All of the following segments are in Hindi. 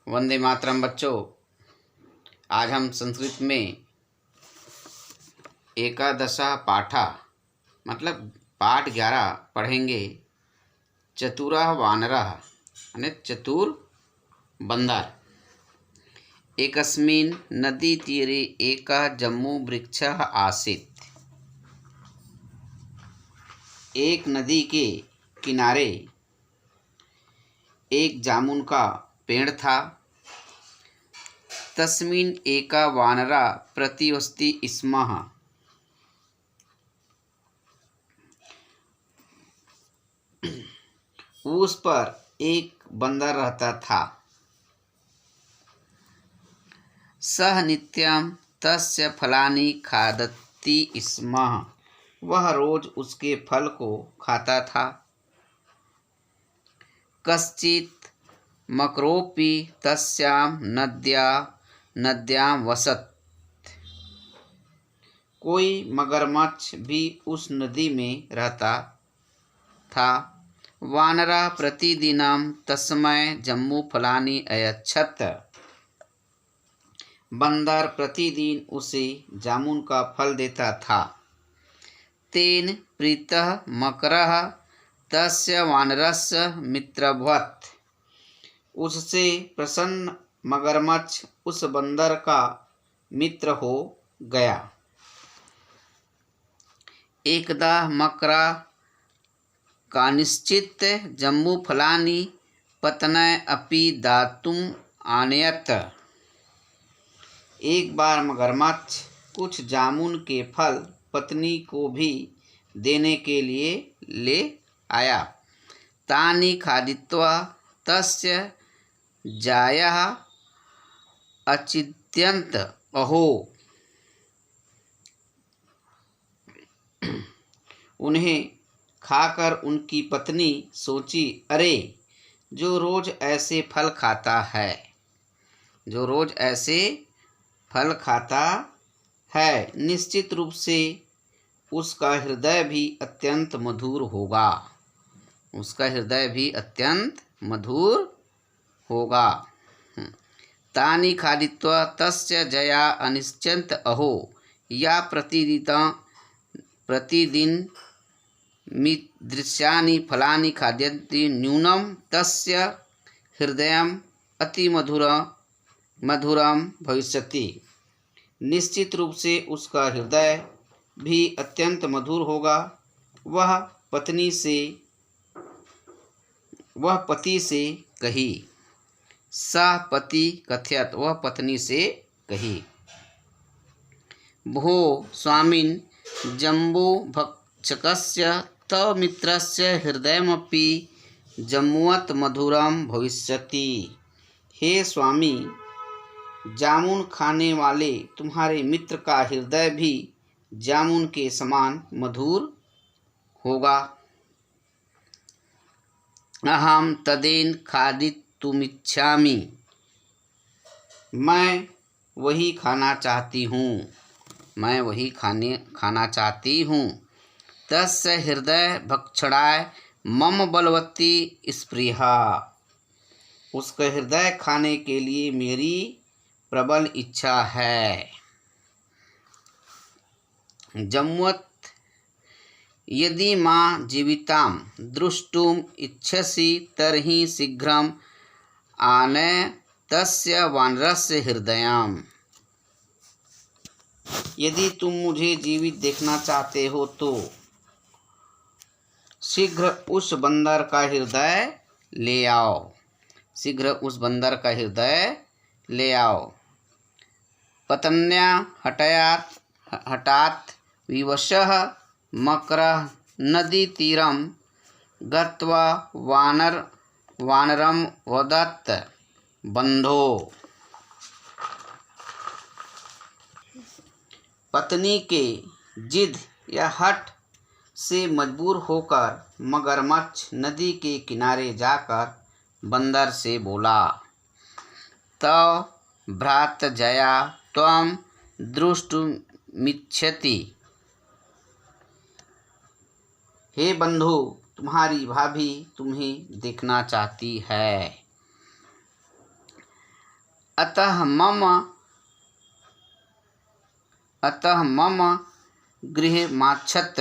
वंदे मातरम बच्चों। आज हम संस्कृत में एकादशा पाठा मतलब पाठ 11 पढ़ेंगे। चतुरः वानरः यानी चतुर बंदर। एकस्मिन् नदीतीरे एकः जम्बूवृक्षः आसीत्। एक नदी के किनारे एक जामुन का पेड़ था। तस्मिन् एका वानरा प्रतिवसति स्म। उस पर एक बंदर रहता था। सः नित्यं तस्य फलानि खादति स्म। वह रोज उसके फल को खाता था। कश्चित् मकरोऽपि तस्यां नद्यां वसत्। कोई मगरमच्छ भी उस नदी में रहता था। वानरः प्रतिदिनं तस्मै जम्बूफलानि अयच्छत्। बंदर प्रतिदिन उसे जामुन का फल देता था। तेन प्रीतः मकरः तस्य वानरस्य मित्रभवत्। उससे प्रसन्न मगरमच्छ उस बंदर का मित्र हो गया। एकदा मकरा कानिश्चित् जम्बूफलानि पत्न्यै अपि दातुम् आनयत्। एक बार मगरमच्छ कुछ जामुन के फल पत्नी को भी देने के लिए ले आया। तानि खादित्वा तस्य जायः अचिन्त्यत। अहो, उन्हें खाकर उनकी पत्नी सोची, अरे, जो रोज ऐसे फल खाता है निश्चित रूप से उसका हृदय भी अत्यंत मधुर होगा। तानि खादित्वा तस्य जया अनिश्चित। अहो, या प्रतिदिन मीदृशानि फलानि खाद्यन्ति न्यूनं तस्य हृदयम् अति मधुरं भविष्यति। निश्चित रूप से उसका हृदय भी अत्यंत मधुर होगा। वह पति से कही। सा पति कथयत्। वह पत्नी से कही, भो स्वामिन्, जम्बूभक्षकस्य तव मित्रस्य हृदयमपि जम्बुवत् मधुरं भविष्यति। हे स्वामी, जामुन खाने वाले तुम्हारे मित्र का हृदय भी जामुन के समान मधुर होगा। अहम तदेन खादितुमिच्छामि। मैं वही खाना चाहती हूँ। तस्य हृदय भक्षणाय मम बलवती स्पृहा। उसका हृदय खाने के लिए मेरी प्रबल इच्छा है। जम्वत् यदि मां जीवितां द्रष्टुम इच्छसि तर्हि शीघ्रम् आनय तस्य वानरस्य हृदयम्। यदि तुम मुझे जीवित देखना चाहते हो तो शीघ्र उस बंदर का हृदय ले आओ। पत्न्या हठात् विवशः मकरः नदीतीरं गत्वा वानरं वदत्, बन्धो। पत्नी के जिद या हठ से मजबूर होकर मगरमच्छ नदी के किनारे जाकर बंदर से बोला, तव भ्रातृजया त्वं द्रष्टुमिच्छति। हे बंधु, तुम्हारी भाभी तुम्हें देखना चाहती है। अतः मम गृहमागच्छत।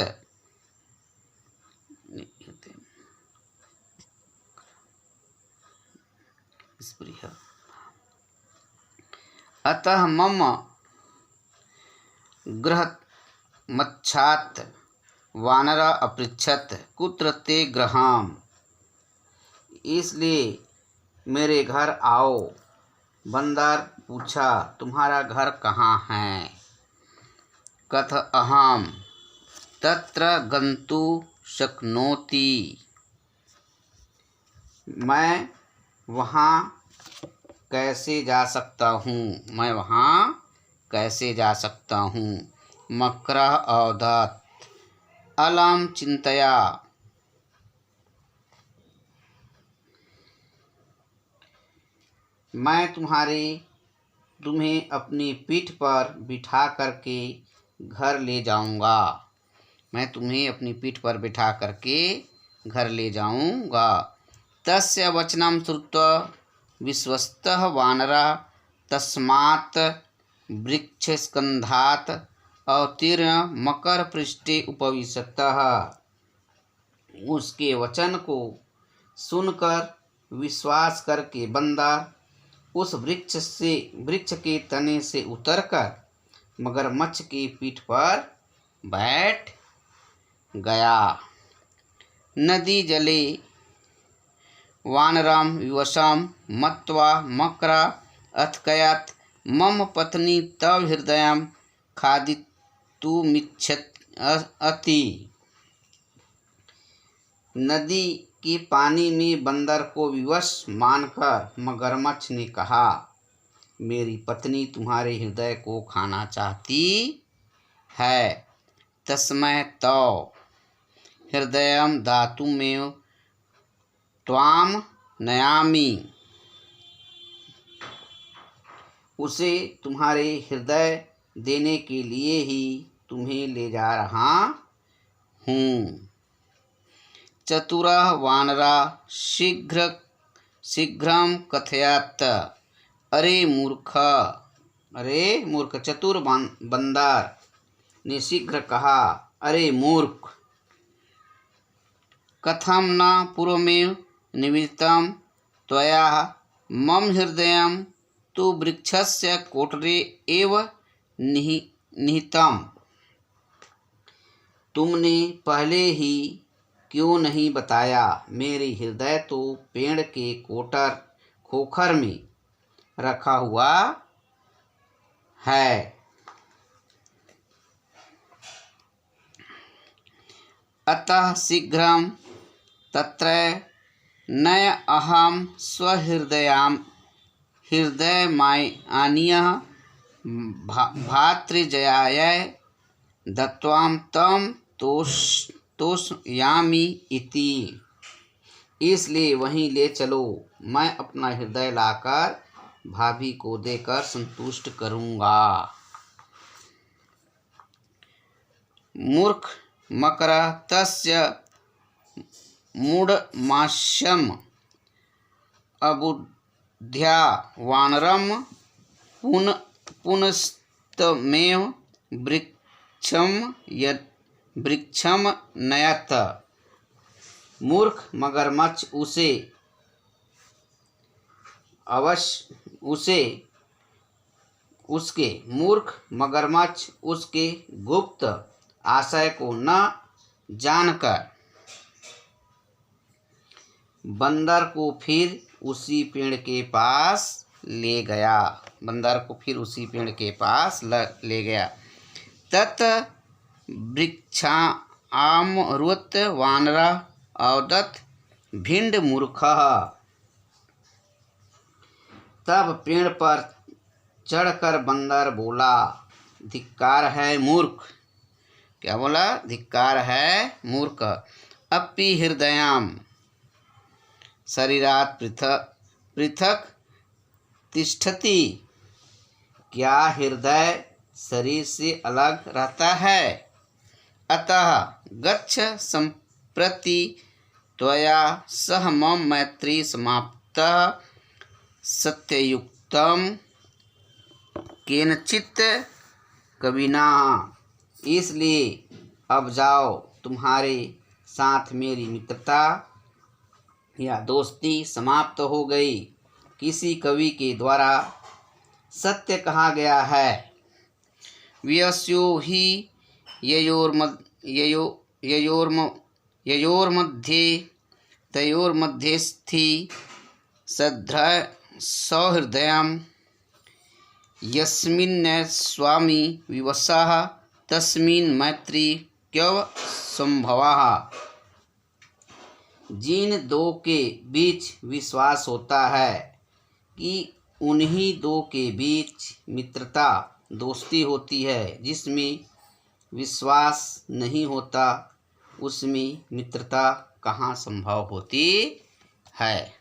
अतः मम गृहमच्छात् वानर अपृच्छत कुत्र ते गृहम्। इसलिए मेरे घर आओ। बंदर पूछा, तुम्हारा घर कहाँ है? कथ अहम तत्र गन्तु शक्नोति। मैं वहाँ कैसे जा सकता हूँ? मैं वहाँ कैसे जा सकता हूँ? मकरः अवदत् अलं चिन्तया। मैं तुम्हें अपनी पीठ पर बिठा करके घर ले जाऊंगा। मैं तुम्हें अपनी पीठ पर बिठा करके घर ले जाऊंगा। तस्य वचनं श्रुत्वा विश्वस्तः वानरः तस्मात् वृक्षस्कन्धात् अवतीर्य मकरपृष्ठे उपविशतः। उसके वचन को सुनकर विश्वास करके बंदर उस वृक्ष के तने से उतरकर मगरमच्छ की पीठ पर बैठ गया। नदी जले वानरं विवशं मत्वा मकरः अथकयत् मम पत्नी तव हृदयं खादितुमिच्छति। नदी के पानी में बंदर को विवश मानकर मगरमच्छ ने कहा, मेरी पत्नी तुम्हारे हृदय को खाना चाहती है। तस्मै तव हृदयं दातुमेव त्वां नयामि। उसे तुम्हारे हृदय देने के लिए ही तुम्हें ले जा रहा हूँ। चतुरः वानरः शीघ्रं कथयत्। अरे मूर्ख। चतुर बंदर ने शीघ्र कहा, अरे मूर्ख, कथं न पूर्वमेव निवेदितं त्वया मम हृदयं तु वृक्षस्य कोटरे एव निहितम्। तुमने पहले ही क्यों नहीं बताया? मेरे हृदय तो पेड़ के खोखर में रखा हुआ है। अतः शीघ्रं तत्र नय अहं हृदयमानीय भातृजयायै दत्त्वा तं तोषयामि इति। इसलिए वहीं ले चलो। मैं अपना हृदय लाकर भाभी को देकर संतुष्ट करूँगा। मूर्ख मकरः तस्य मूढमास्यम् अबुद्ध्या वानरं पुनस्तमेव वृक्षं नयत। मूर्ख मगरमच्छ उसके गुप्त आशय को न जानकर बंदर को फिर उसी पेड़ के पास ले गया। तत् वृक्षामरुत् वानरः अवदत् भिंड मूर्खः। तब पेड़ पर चढ़कर बंदर बोला, धिक्कार है मूर्ख। क्या बोला? धिक्कार है मूर्ख। अपि हृदयं शरीरात् पृथक तिष्ठति। क्या हृदय शरीर से अलग रहता है? अतः गच्छ सम्प्रति त्वया सह मम मैत्री समाप्तः सत्ययुक्तं केनचित् कविना। इसलिए अब जाओ, तुम्हारे साथ मेरी मित्रता या दोस्ती समाप्त हो गई। किसी कवि के द्वारा सत्य कहा गया है, व्यस्यो हि ययोर्मध्ये तयोर्मध्यस्थी सौहृदयं यस्मिन्नस्वामी विवशः तस्मिन् मैत्री क्व संभवः। जिन दो के बीच विश्वास होता है कि उन्हीं दो के बीच मित्रता दोस्ती होती है। जिसमें विश्वास नहीं होता उसमें मित्रता कहाँ संभव होती है।